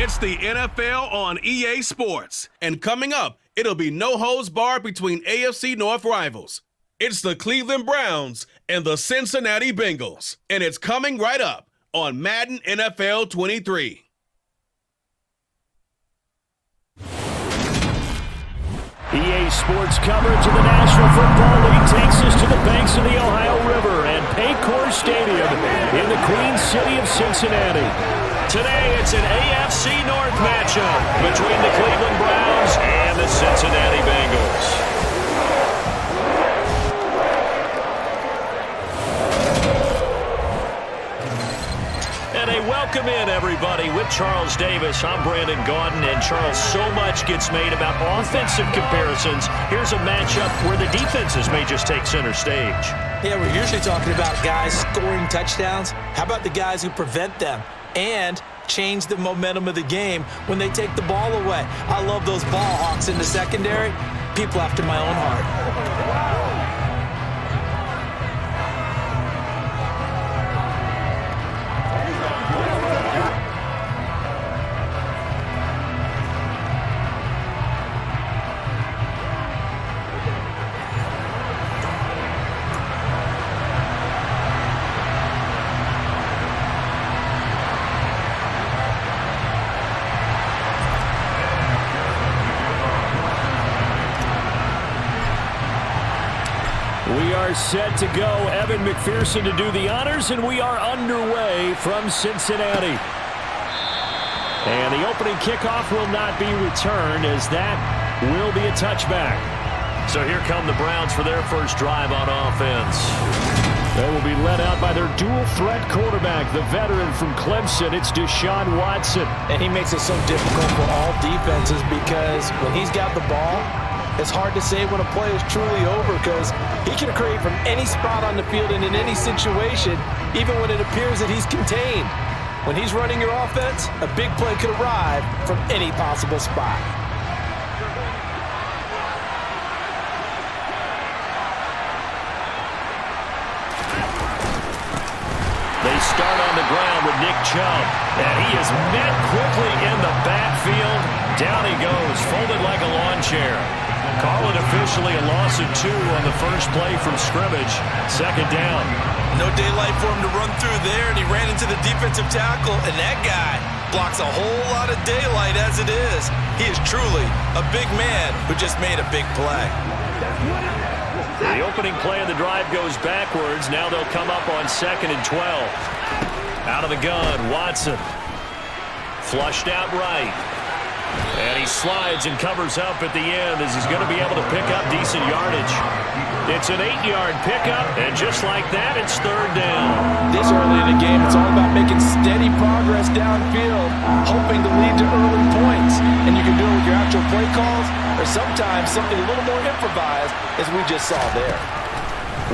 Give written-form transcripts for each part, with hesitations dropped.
It's the NFL on EA Sports. And coming up, it'll be no holds barred between AFC North rivals. It's the Cleveland Browns and the Cincinnati Bengals. And it's coming right up on Madden NFL 23. EA Sports coverage of the National Football League takes us to the banks of the Ohio River and Paycor Stadium in the Queen City of Cincinnati. Today, it's an AFC North matchup between the Cleveland Browns and the Cincinnati Bengals. And a welcome in, everybody, with Charles Davis. I'm Brandon Gaudin, and Charles, so much gets made about offensive comparisons. Here's a matchup where the defenses may just take center stage. Yeah, we're usually talking about guys scoring touchdowns. How about the guys who prevent them and change the momentum of the game when they take the ball away? I love those ball hawks in the secondary. People after my own heart. We are set to go. Evan McPherson to do the honors, and we are underway from Cincinnati. And the opening kickoff will not be returned, as that will be a touchback. So here come the Browns for their first drive on offense. They will be led out by their dual-threat quarterback, the veteran from Clemson. It's Deshaun Watson. And he makes it so difficult for all defenses because when he's got the ball, it's hard to say when a play is truly over because he can create from any spot on the field and in any situation, even when it appears that he's contained. When he's running your offense, a big play could arrive from any possible spot. They start on the ground with Nick Chubb, and he is met quickly in the backfield. Down he goes, folded like a lawn chair. Call it officially a loss of 2 on the first play from scrimmage. Second down. No daylight for him to run through there, and he ran into the defensive tackle, and that guy blocks a whole lot of daylight as it is. He is truly a big man who just made a big play. The opening play of the drive goes backwards. Now they'll come up on 2nd and 12. Out of the gun, Watson. Flushed out right. And he slides and covers up at the end as he's going to be able to pick up decent yardage. It's an 8-yard pickup, and just like that, it's 3rd down. This early in the game, it's all about making steady progress downfield, hoping to lead to early points. And you can do it with your actual play calls, or sometimes something a little more improvised, as we just saw there.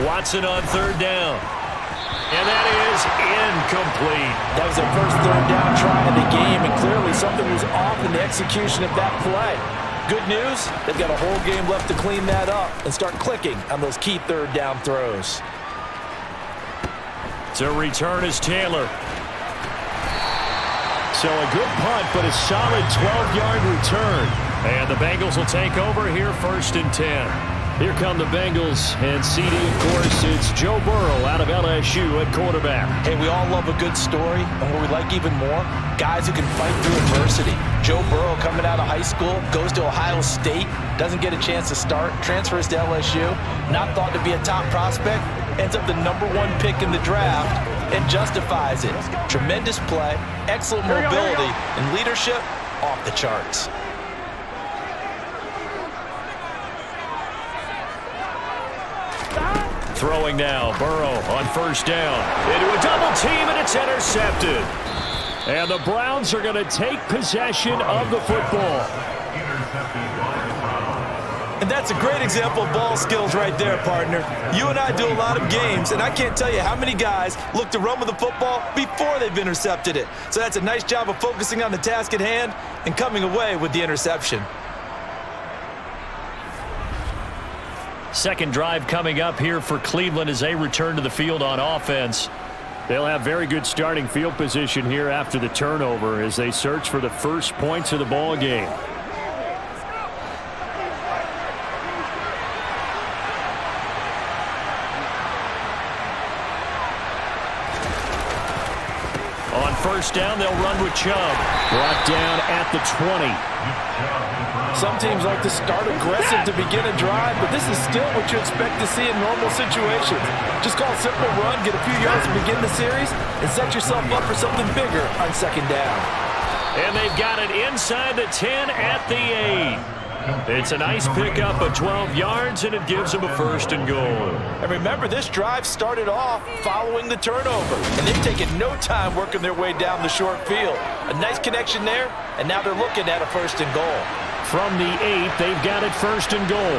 Watson on 3rd down. And that is incomplete. That was their first 3rd down try of the game, and clearly something was off in the execution of that play. Good news, they've got a whole game left to clean that up and start clicking on those key 3rd down throws. To return is Taylor. So a good punt, but a solid 12-yard return. And the Bengals will take over here 1st and 10. Here come the Bengals, and CD, of course, it's Joe Burrow out of LSU at quarterback. Hey, we all love a good story, and what we like even more, guys who can fight through adversity. Joe Burrow coming out of high school, goes to Ohio State, doesn't get a chance to start, transfers to LSU, not thought to be a top prospect, ends up the #1 pick in the draft, and justifies it. Tremendous play, excellent mobility, and leadership off the charts. Throwing now, Burrow on 1st down. Into a double team, and it's intercepted. And the Browns are going to take possession of the football. And that's a great example of ball skills right there, partner. You and I do a lot of games, and I can't tell you how many guys look to run with the football before they've intercepted it. So that's a nice job of focusing on the task at hand and coming away with the interception. Second drive coming up here for Cleveland as they return to the field on offense. They'll have very good starting field position here after the turnover as they search for the first points of the ball game. On first down, they'll run with Chubb. Brought down at the 20. Some teams like to start aggressive to begin a drive, but this is still what you expect to see in normal situations. Just call a simple run, get a few yards to begin the series, and set yourself up for something bigger on second down. And they've got it inside the 10 at the 8. It's a nice pickup of 12 yards, and it gives them a first and goal. And remember, this drive started off following the turnover, and they've taken no time working their way down the short field. A nice connection there, and now they're looking at a first and goal. From the 8, they've got it first and goal.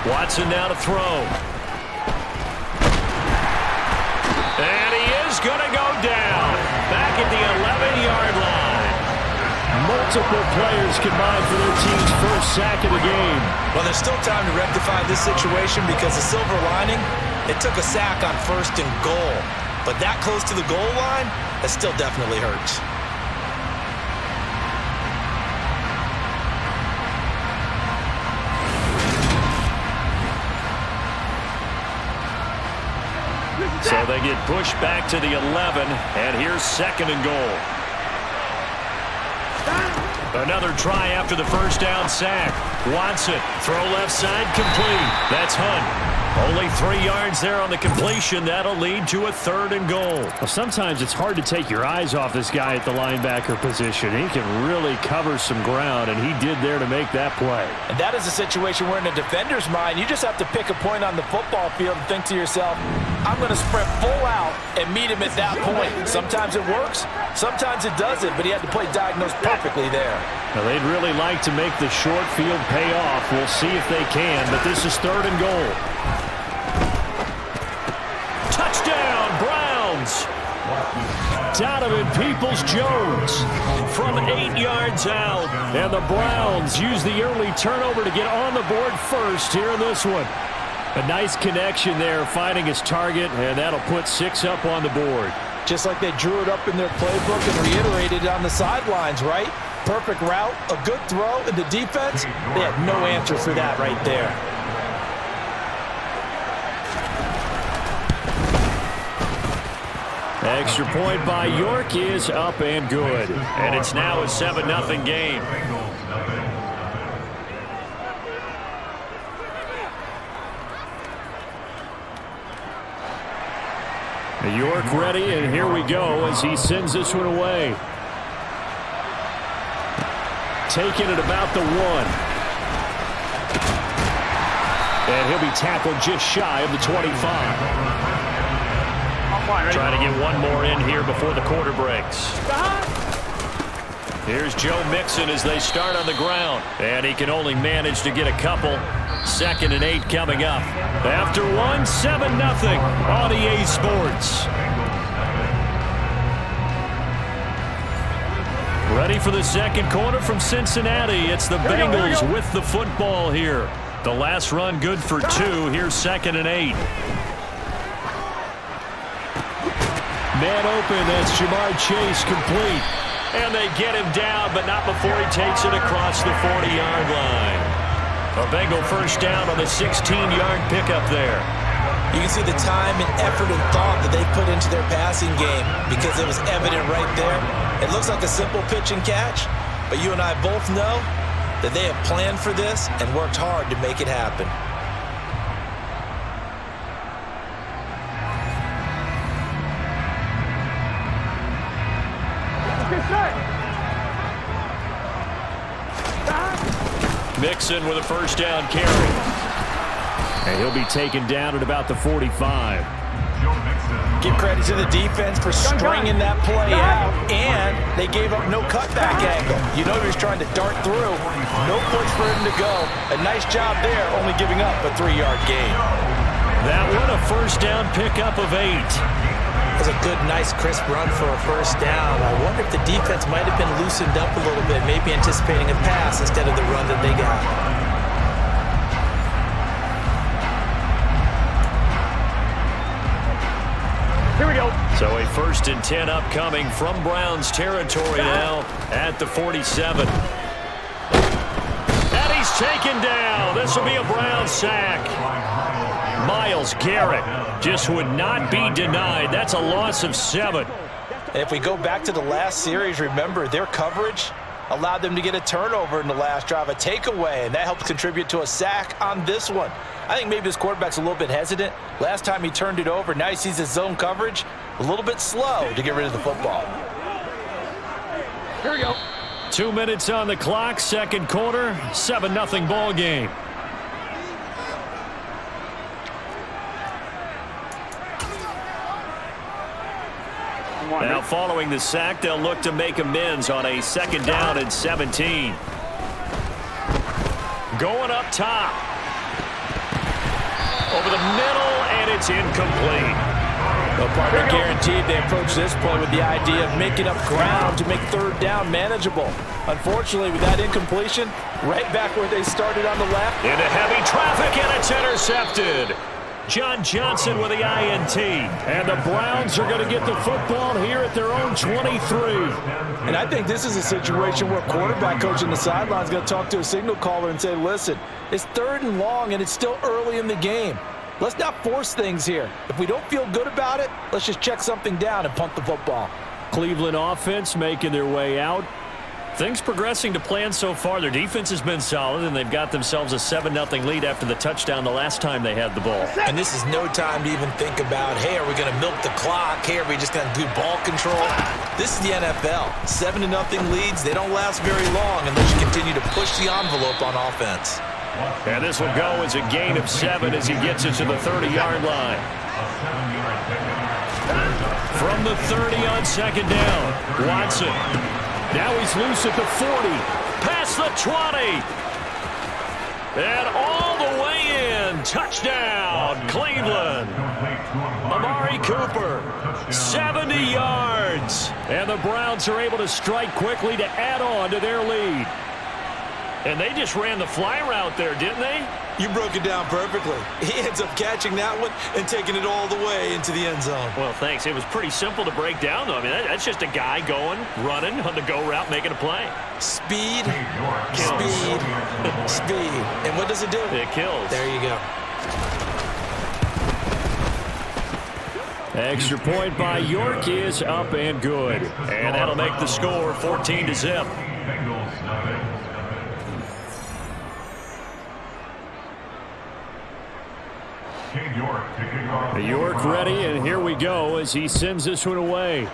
Watson now to throw. And he is going to go down. Back at the 11-yard line. Multiple players combined for their team's first sack of the game. Well, there's still time to rectify this situation because the silver lining, it took a sack on first and goal. But that close to the goal line, that still definitely hurts. So they get pushed back to the 11, and here's second and goal. Another try after the first down sack. Watson, throw left side, complete. That's Hunt. Only 3 yards there on the completion. That'll lead to a third and goal. Well, sometimes it's hard to take your eyes off this guy at the linebacker position. He can really cover some ground, and he did there to make that play. And that is a situation where in a defender's mind, you just have to pick a point on the football field and think to yourself, I'm going to sprint full out and meet him at that point. Sometimes it works, sometimes it doesn't, but he had the play diagnosed perfectly there. Now, they'd really like to make the short field pay off. We'll see if they can, but this is third and goal. Touchdown, Browns! Donovan Peoples-Jones from 8 yards out. And the Browns use the early turnover to get on the board first here in this one. A nice connection there, finding his target, and that'll put 6 up on the board. Just like they drew it up in their playbook and reiterated it on the sidelines, right? Perfect route, a good throw, and the defense, they had no answer for that right there. Extra point by York is up and good. And it's now a 7-0 game. York ready, and here we go as he sends this one away. Taking it about the 1. And he'll be tackled just shy of the 25. Trying to get one more in here before the quarter breaks. Here's Joe Mixon as they start on the ground. And he can only manage to get a couple. 2nd and 8 coming up. After 1, 7-0 on EA Sports. Ready for the second quarter from Cincinnati. It's the Bengals with the football here. The last run good for 2. Here's 2nd and 8. Man open, that's Jamar Chase, complete. And they get him down, but not before he takes it across the 40-yard line. A Bengal first down on the 16-yard pickup there. You can see the time and effort and thought that they put into their passing game because it was evident right there. It looks like a simple pitch and catch, but you and I both know that they have planned for this and worked hard to make it happen. Mixon with a first down carry. And he'll be taken down at about the 45. Give credit to the defense for stringing that play out, and they gave up no cutback angle. You know he was trying to dart through. No place for him to go. A nice job there, only giving up a 3-yard gain. That one a first down pickup of 8. It was a good, nice, crisp run for a first down. I wonder if the defense might have been loosened up a little bit, maybe anticipating a pass instead of the run that they got. 1st and 10 upcoming from Browns territory now at the 47. And he's taken down. This will be a Browns sack. Myles Garrett just would not be denied. That's a loss of 7. If we go back to the last series, remember, their coverage allowed them to get a turnover in the last drive, a takeaway, and that helped contribute to a sack on this one. I think maybe his quarterback's a little bit hesitant. Last time he turned it over, now he sees his zone coverage a little bit slow to get rid of the football. Here we go. 2 minutes on the clock, second quarter, 7-0 ball game. Now following the sack, they'll look to make amends on a 2nd down and 17. Going up top. Over the middle, and it's incomplete. Well, partner, guaranteed they approach this play with the idea of making up ground to make 3rd down manageable. Unfortunately, with that incompletion, right back where they started on the left. Into heavy traffic, and it's intercepted. John Johnson with the INT. And the Browns are going to get the football here at their own 23. And I think this is a situation where quarterback coach on the sideline is going to talk to a signal caller and say, listen, it's 3rd and long, and it's still early in the game. Let's not force things here. If we don't feel good about it, let's just check something down and punt the football. Cleveland offense making their way out. Things progressing to plan so far. Their defense has been solid, and they've got themselves a 7-0 lead after the touchdown the last time they had the ball. And this is no time to even think about, hey, are we going to milk the clock? Hey, are we just going to do ball control? This is the NFL. 7-0 leads, they don't last very long unless you continue to push the envelope on offense. And this will go as a gain of 7 as he gets it to the 30-yard line. From the 30 on 2nd down, Watson. Now he's loose at the 40, past the 20, and all the way in. Touchdown, Cleveland. Amari Cooper, 70 yards. And the Browns are able to strike quickly to add on to their lead. And they just ran the fly route there, didn't they? You broke it down perfectly. He ends up catching that one and taking it all the way into the end zone. Well, thanks. It was pretty simple to break down, though. I mean, that's just a guy going, running on the go route, making a play. Speed, speed, speed. And what does it do? It kills. There you go. Extra point by York is up and good. And that'll make the score 14-0. York ready, and here we go as he sends this one away.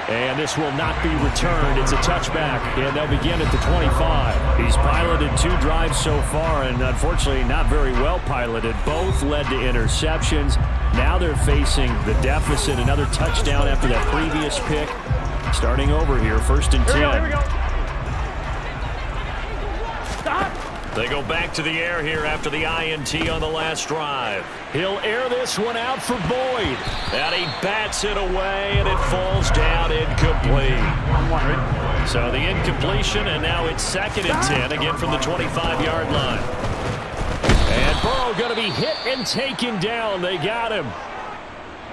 And this will not be returned. It's a touchback, and they'll begin at the 25. He's piloted 2 drives so far, and unfortunately not very well piloted. Both led to interceptions. Now they're facing the deficit. Another touchdown after that previous pick. Starting over here, 1st and 10. Here we go. Stop. They go back to the air here after the INT on the last drive. He'll air this one out for Boyd. And he bats it away, and it falls down incomplete. So the incompletion, and now it's 2nd and 10, again from the 25-yard line. And Burrow going to be hit and taken down. They got him.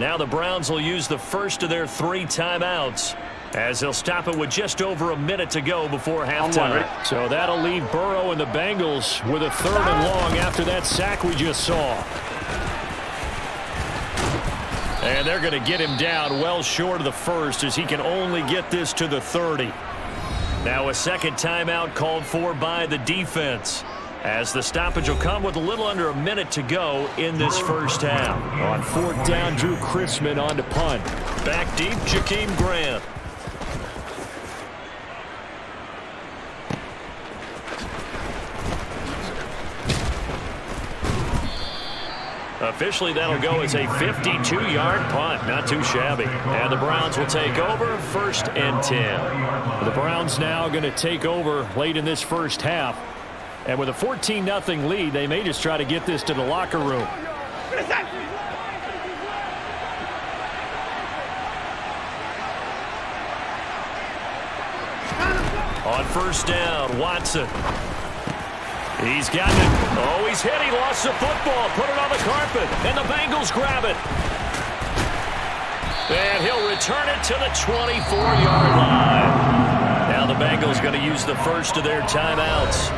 Now the Browns will use the first of their 3 timeouts, as they'll stop it with just over a minute to go before halftime. So that'll leave Burrow and the Bengals with a 3rd and long after that sack we just saw. And they're going to get him down well short of the 1st, as he can only get this to the 30. Now a 2nd timeout called for by the defense, as the stoppage will come with a little under a minute to go in this first half. On 4th down, Drew Chrisman on to punt. Back deep, Jakeem Grant. Officially, that'll go as a 52-yard punt. Not too shabby. And the Browns will take over, 1st and 10. The Browns now going to take over late in this first half. And with a 14-0 lead, they may just try to get this to the locker room. On 1st down, Watson. He's got it. Oh, he's hit. He lost the football. Put it on the carpet. And the Bengals grab it. And he'll return it to the 24-yard line. Now the Bengals going to use the first of their timeouts,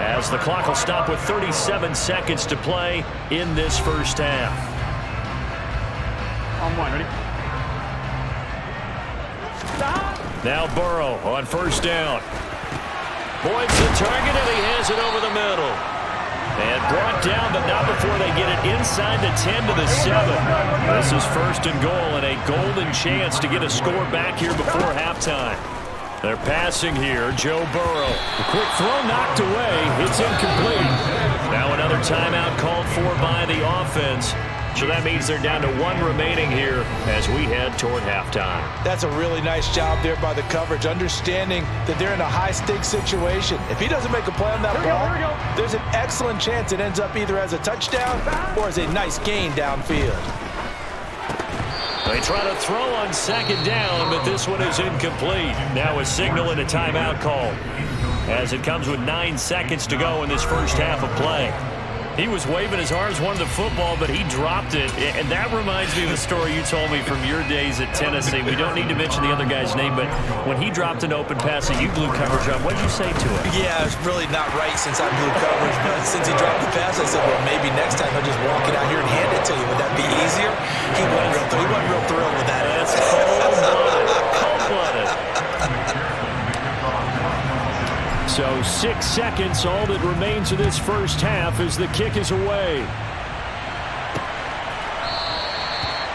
as the clock will stop with 37 seconds to play in this first half. On one, ready? Now Burrow on first down. Points the target, and he has it over the middle. And brought down, but not before they get it inside the 10 to the 7. This is first and goal, and a golden chance to get a score back here before halftime. They're passing here, Joe Burrow. The quick throw knocked away. It's incomplete. Now another timeout called for by the offense. So that means they're down to one remaining here as we head toward halftime. That's a really nice job there by the coverage, understanding that they're in a high-stakes situation. If he doesn't make a play on that ball, there's an excellent chance it ends up either as a touchdown or as a nice gain downfield. They try to throw on second down, but this one is incomplete. Now a signal and a timeout call, as it comes with 9 seconds to go in this first half of play. He was waving his arms, wanted the football, but he dropped it. And that reminds me of the story you told me from your days at Tennessee. We don't need to mention the other guy's name, but when he dropped an open pass that you blew coverage on, what did you say to him? Yeah, it's really not right since I blew coverage, but since he dropped the pass, I said, well, maybe next time I'll just walk it out here and hand it to you. Would that be easier? He wasn't real thrilled with that. That's cold-blooded. So 6 seconds, all that remains of this first half as the kick is away.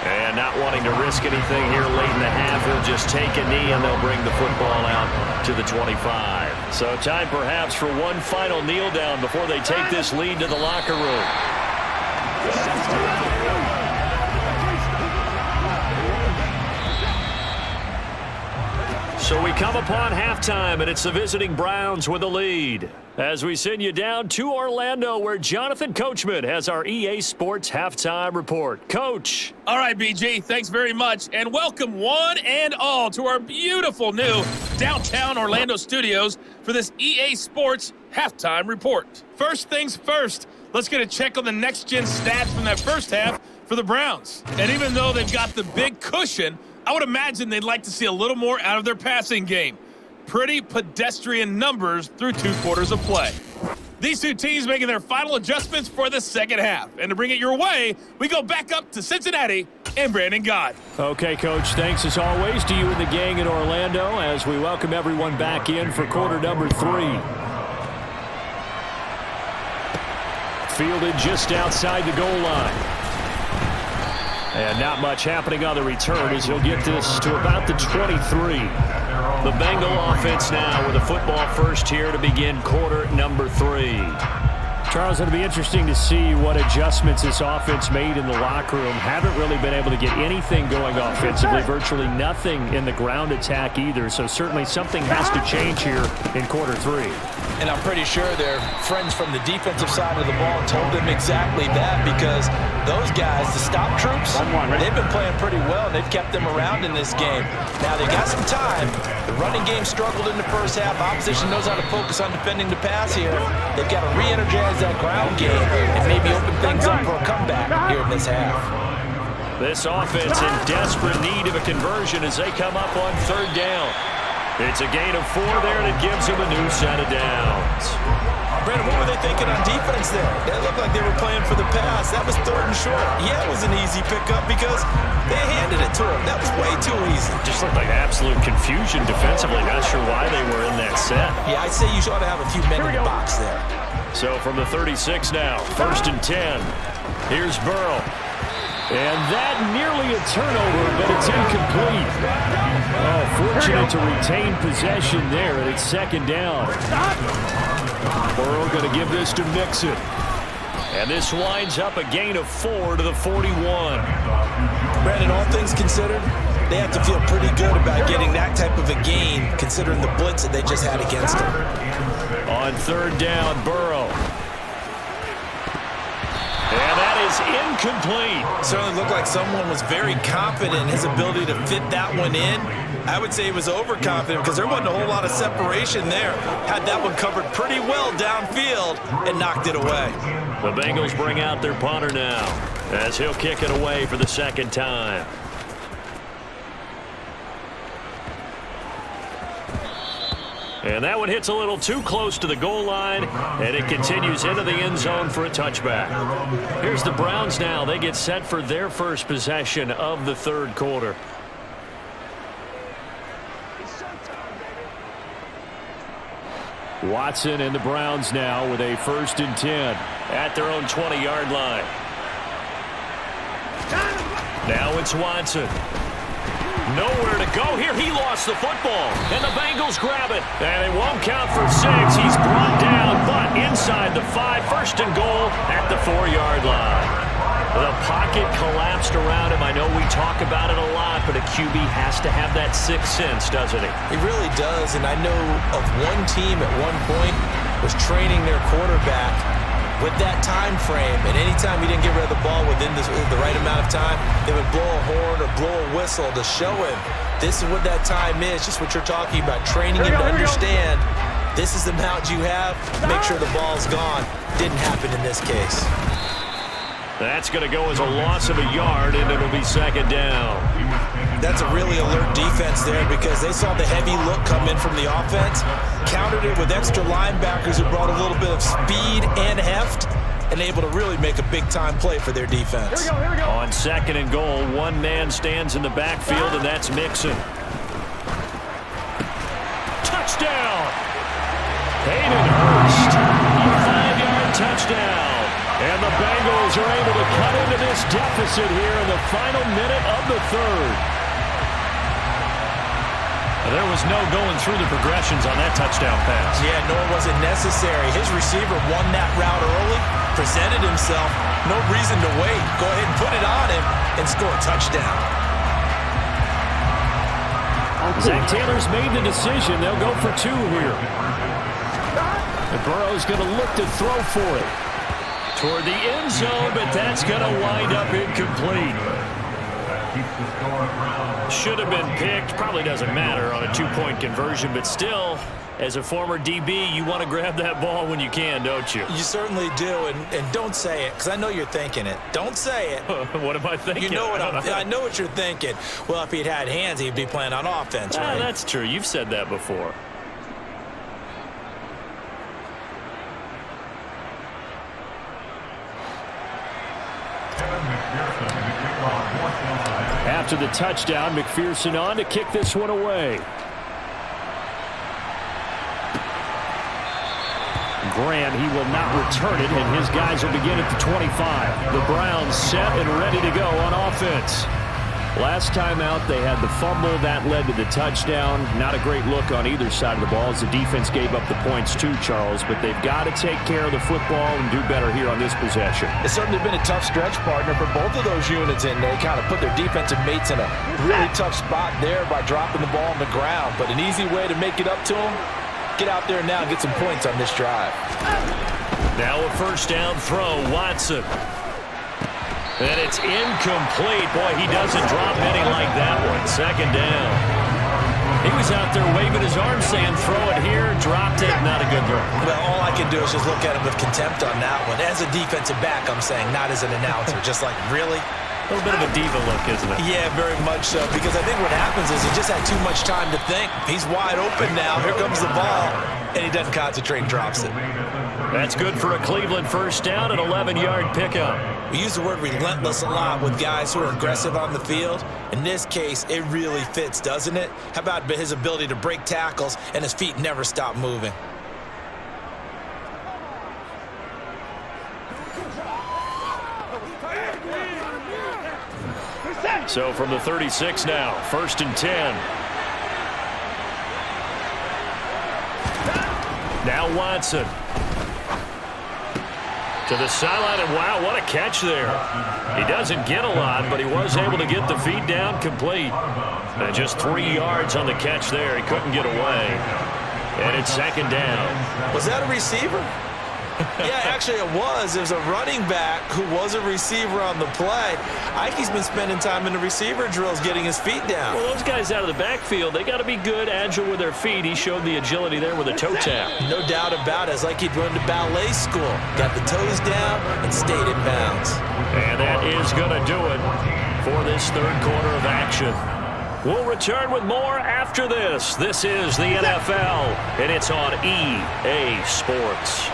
And not wanting to risk anything here late in the half, he'll just take a knee and they'll bring the football out to the 25. So time perhaps for one final kneel down before they take this lead to the locker room. So we come upon halftime, and it's the visiting Browns with the lead. As we send you down to Orlando, where Jonathan Coachman has our EA Sports Halftime Report. Coach. All right, BG, thanks very much. And welcome one and all to our beautiful new downtown Orlando studios for this EA Sports Halftime Report. First things first, let's get a check on the next-gen stats from that first half for the Browns. And even though they've got the big cushion, I would imagine they'd like to see a little more out of their passing game. Pretty pedestrian numbers through 2 quarters of play. These two teams making their final adjustments for the second half. And to bring it your way, we go back up to Cincinnati and Brandon Gott. Okay, Coach, thanks as always to you and the gang in Orlando as we welcome everyone back in for quarter number 3. Fielded just outside the goal line. And not much happening on the return as he'll get this to about the 23. The Bengal offense now with a football first here to begin quarter number 3. Charles, it'll be interesting to see what adjustments this offense made in the locker room. Haven't really been able to get anything going offensively, virtually nothing in the ground attack either. So certainly something has to change here in quarter 3. And I'm pretty sure their friends from the defensive side of the ball told them exactly that, because those guys, the stop troops, they've been playing pretty well, and they've kept them around in this game. Now, they got some time. The running game struggled in the first half. Opposition knows how to focus on defending the pass here. They've got to re-energize that ground game and maybe open things up for a comeback here in this half. This offense in desperate need of a conversion as they come up on third down. It's a gain of 4 there, and it gives them a new set of downs. Brandon, what were they thinking on defense there? It looked like they were playing for the pass. That was third and short. Yeah, it was an easy pickup because they handed it to him. That was way too easy. Just looked like absolute confusion defensively. Not sure why they were in that set. Yeah, I'd say you ought to have a few men in the box there. So from the 36 now, first and 10. Here's Burrow. And that nearly a turnover, but it's incomplete. Oh, fortunate to retain possession there, and it's second down. Burrow going to give this to Mixon. And this winds up a gain of 4 to the 41. Brandon, all things considered, they have to feel pretty good about getting that type of a gain, considering the blitz that they just had against them. On third down, Burrow. And that is is incomplete. Certainly looked like someone was very confident in his ability to fit that one in. I would say he was overconfident because there wasn't a whole lot of separation there. Had that one covered pretty well downfield and knocked it away. The Bengals bring out their punter now as he'll kick it away for the second time. And that one hits a little too close to the goal line, and it continues into the end zone for a touchback. Here's the Browns now. They get set for their first possession of the third quarter. Watson and the Browns now with a 1st and 10 at their own 20-yard line. Now it's Watson. Nowhere to go here. He lost the football, and the Bengals grab it. And it won't count for 6. He's brought down, but inside the 5. 1st and goal at the 4-yard line. The pocket collapsed around him. I know we talk about it a lot, but a QB has to have that sixth sense, doesn't he? He really does, and I know of one team at one point was training their quarterback with that time frame, and anytime he didn't get rid of the ball within the right amount of time, they would blow a horn or blow a whistle to show him this is what that time is, just what you're talking about, training him to understand this is the amount you have, make sure the ball's gone. Didn't happen in this case. That's going to go as a loss of a yard, and it'll be 2nd down. That's a really alert defense there because they saw the heavy look come in from the offense, countered it with extra linebackers who brought a little bit of speed and heft, and able to really make a big-time play for their defense. Here we go. On 2nd and goal, one man stands in the backfield, and that's Mixon. Touchdown! Hayden Hurst, a 5-yard touchdown. And the Bengals are able to cut into this deficit here in the final minute of the third. There was no going through the progressions on that touchdown pass. Yeah, nor was it necessary. His receiver won that route early, presented himself. No reason to wait. Go ahead and put it on him and score a touchdown. Zach Taylor's made the decision. They'll go for 2 here. And Burrow's going to look to throw for it. Toward the end zone, but that's going to wind up incomplete. Should have been picked. Probably doesn't matter on a 2-point conversion, but still, as a former DB, you want to grab that ball when you can, don't you? You certainly do, and don't say it, because I know you're thinking it. Don't say it. What am I thinking? You know what I know what you're thinking. Well, if he'd had hands, he'd be playing on offense, right? That's true. You've said that before. After the touchdown, McPherson on to kick this one away. Graham, he will not return it, and his guys will begin at the 25. The Browns set and ready to go on offense. Last time out, they had the fumble. That led to the touchdown. Not a great look on either side of the ball as the defense gave up the points too, Charles. But they've got to take care of the football and do better here on this possession. It's certainly been a tough stretch, partner, for both of those units, and they kind of put their defensive mates in a really tough spot there by dropping the ball on the ground. But an easy way to make it up to them, get out there now and get some points on this drive. Now a 1st down throw, Watson. And it's incomplete. Boy, he doesn't drop any like that one. 2nd down. He was out there waving his arms saying, throw it here, dropped it, not a good look. Well, all I can do is just look at him with contempt on that one. As a defensive back, I'm saying, not as an announcer. Just like, really? A little bit of a diva look, isn't it? Yeah, very much so. Because I think what happens is he just had too much time to think. He's wide open now. Here comes the ball. And he doesn't concentrate and drops it. That's good for a Cleveland 1st down, an 11-yard pickup. We use the word relentless a lot with guys who are aggressive on the field. In this case, it really fits, doesn't it? How about his ability to break tackles and his feet never stop moving? So from the 36 now, 1st and 10. Now Watson. To the sideline, and wow, what a catch there. He doesn't get a lot, but he was able to get the feet down complete. And just 3 yards on the catch there. He couldn't get away. And it's 2nd down. Was that a receiver? Yeah, actually it was. There's a running back who was a receiver on the play. Ike's been spending time in the receiver drills getting his feet down. Well, those guys out of the backfield, they got to be good, agile with their feet. He showed the agility there with a toe tap. No doubt about it. It's like he'd run to ballet school. Got the toes down and stayed in bounds. And that is going to do it for this third quarter of action. We'll return with more after this. This is the NFL, and it's on EA Sports.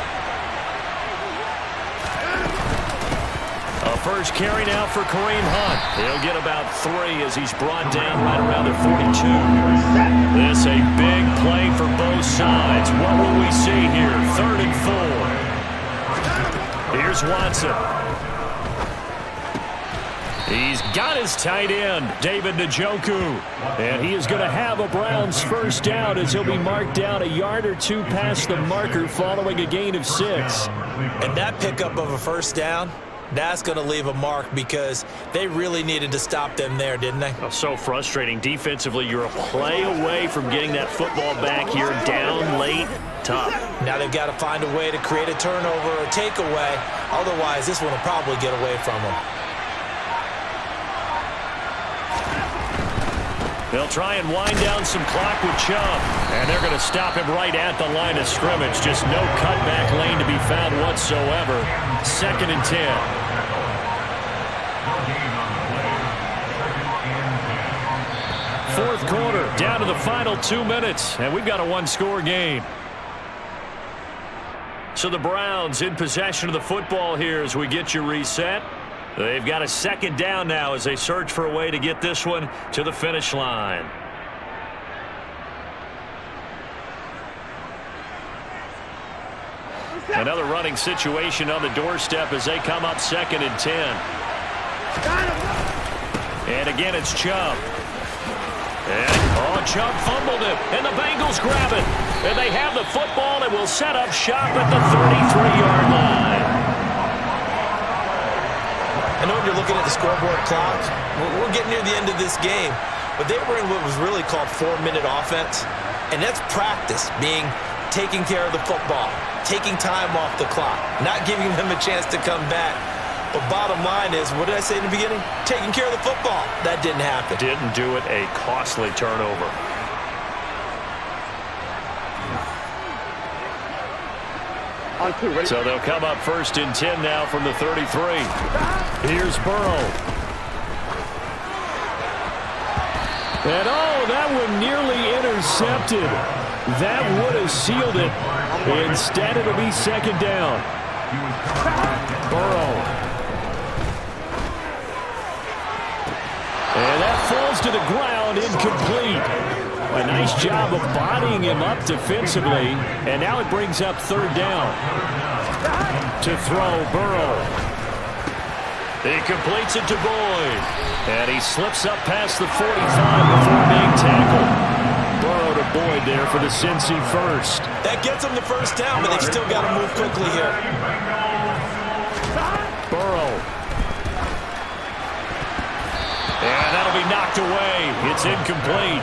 A first carry now for Kareem Hunt. He'll get about 3 as he's brought down right around the 42. This a big play for both sides. What will we see here? 3rd and 4. Here's Watson. He's got his tight end, David Njoku. And he is going to have a Browns first down as he'll be marked down a yard or 2 past the marker following a gain of 6. And that pickup of a first down, that's going to leave a mark because they really needed to stop them there, didn't they? Oh, so frustrating. Defensively, you're a play away from getting that football back here down late. Tough. Now they've got to find a way to create a turnover or takeaway. Otherwise, this one will probably get away from them. They'll try and wind down some clock with Chubb. And they're going to stop him right at the line of scrimmage. Just no cutback lane to be found whatsoever. 2nd and 10. Fourth quarter, down to the final 2 minutes. And we've got a 1-score game. So the Browns in possession of the football here as we get you reset. They've got a 2nd down now as they search for a way to get this one to the finish line. Another running situation on the doorstep as they come up 2nd and 10. And again, it's Chubb. And, Chubb fumbled it, and the Bengals grab it. And they have the football and will set up shop at the 33-yard line. I know when you're looking at the scoreboard clock, we're getting near the end of this game, but they were in what was really called 4-minute offense, and that's practice, being taking care of the football, taking time off the clock, not giving them a chance to come back. But bottom line is, what did I say in the beginning? Taking care of the football. That didn't happen. Didn't do it, a costly turnover. So they'll come up 1st and 10 now from the 33. Here's Burrow. And that one nearly intercepted. That would have sealed it. Instead, it'll be 2nd down. Burrow. And that falls to the ground, incomplete. A nice job of bodying him up defensively. And now it brings up 3rd down. To throw, Burrow. He completes it to Boyd. And he slips up past the 45 before being tackled. Burrow to Boyd there for the Cincy first. That gets them the first down, but they've still got to move quickly here. Burrow. And that'll be knocked away. It's incomplete.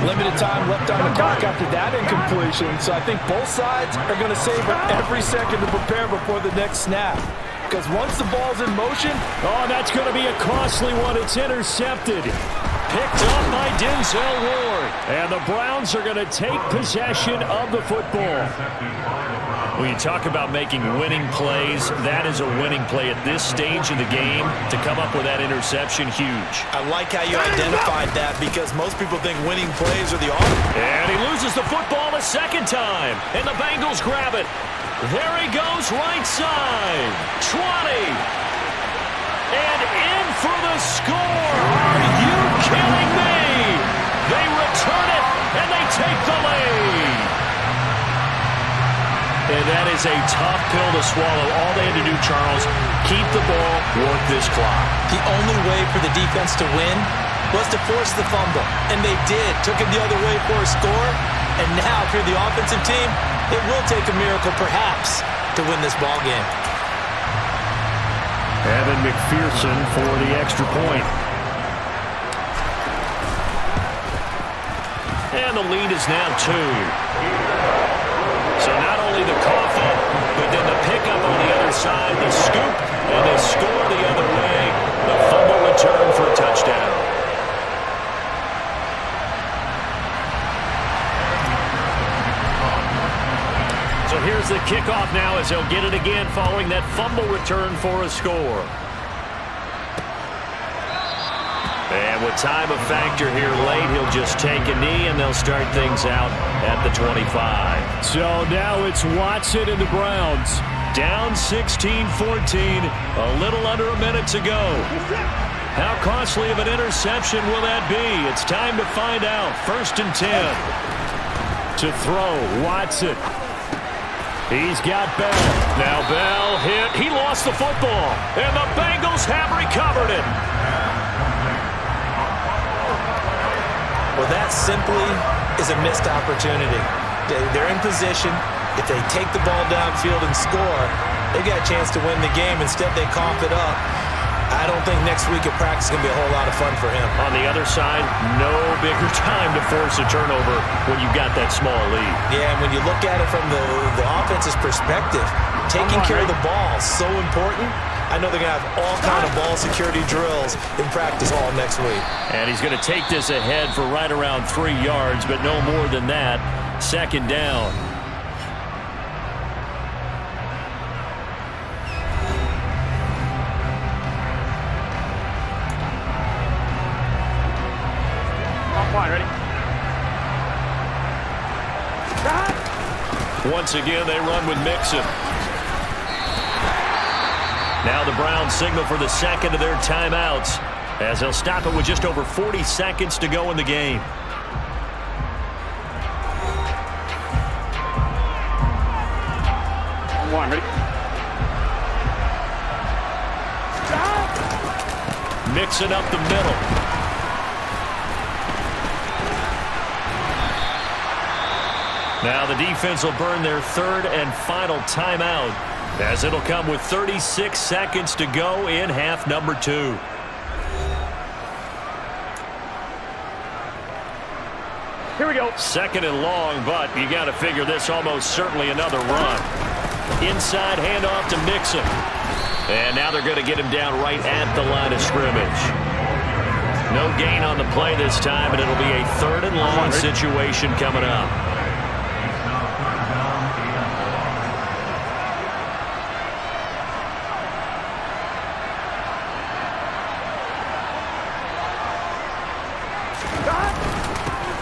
Limited time left on the clock after that incompletion, so I think both sides are going to savor every second to prepare before the next snap. Because once the ball's in motion... that's going to be a costly one. It's intercepted. Picked up by Denzel Ward. And the Browns are going to take possession of the football. When you talk about making winning plays, that is a winning play at this stage of the game. To come up with that interception, huge. I like how you identified that because most people think winning plays are the offense. And he loses the football a 2nd time. And the Bengals grab it. There he goes, right side. 20. And in for the score. Are you kidding me? They return it, and they take the lead. And that is a tough pill to swallow. All they had to do, Charles, keep the ball, work this clock. The only way for the defense to win was to force the fumble. And they did. Took it the other way for a score. And now, if you're the offensive team, it will take a miracle, perhaps, to win this ball game. Evan McPherson for the extra point. And the lead is now 2. So not only the cough up, but then the side, the scoop, and they score the other way. The fumble return for a touchdown. So here's the kickoff now as they'll get it again following that fumble return for a score. And with time a factor here late, he'll just take a knee and they'll start things out at the 25. So now it's Watson and the Browns. Down 16-14, a little under a minute to go. How costly of an interception will that be? It's time to find out. 1st and 10. To throw, Watson. He's got Bell. Now Bell hit. He lost the football. And the Bengals have recovered it. Well, that simply is a missed opportunity. They're in position. If they take the ball downfield and score, they got a chance to win the game. Instead, they cough it up. I don't think next week at practice is going to be a whole lot of fun for him. On the other side, no bigger time to force a turnover when you've got that small lead. Yeah, and when you look at it from the offense's perspective, taking care of the ball is so important. I know they're going to have all kind of ball security drills in practice all next week. And he's going to take this ahead for right around 3 yards, but no more than that. 2nd down. Ready? Once again, they run with Mixon. Now the Browns signal for the second of their timeouts as they'll stop it with just over 40 seconds to go in the game. Ready? Mixon up the middle. Now the defense will burn their 3rd and final timeout as it'll come with 36 seconds to go in half number 2. Here we go. 2nd and long, but you got to figure this almost certainly another run. Inside handoff to Mixon. And now they're going to get him down right at the line of scrimmage. No gain on the play this time, and it'll be a 3rd and long situation coming up.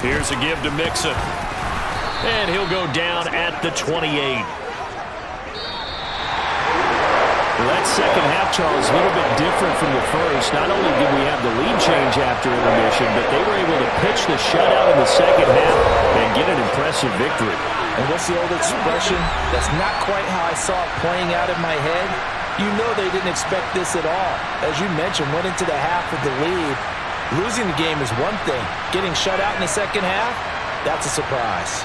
Here's a give to Mixon. And he'll go down at the 28. Well, that second half, Charles, a little bit different from the first. Not only did we have the lead change after intermission, but they were able to pitch the shutout in the second half and get an impressive victory. And what's the old expression? That's not quite how I saw it playing out in my head. You know they didn't expect this at all. As you mentioned, went into the half with the lead. Losing the game is one thing. Getting shut out in the second half, that's a surprise.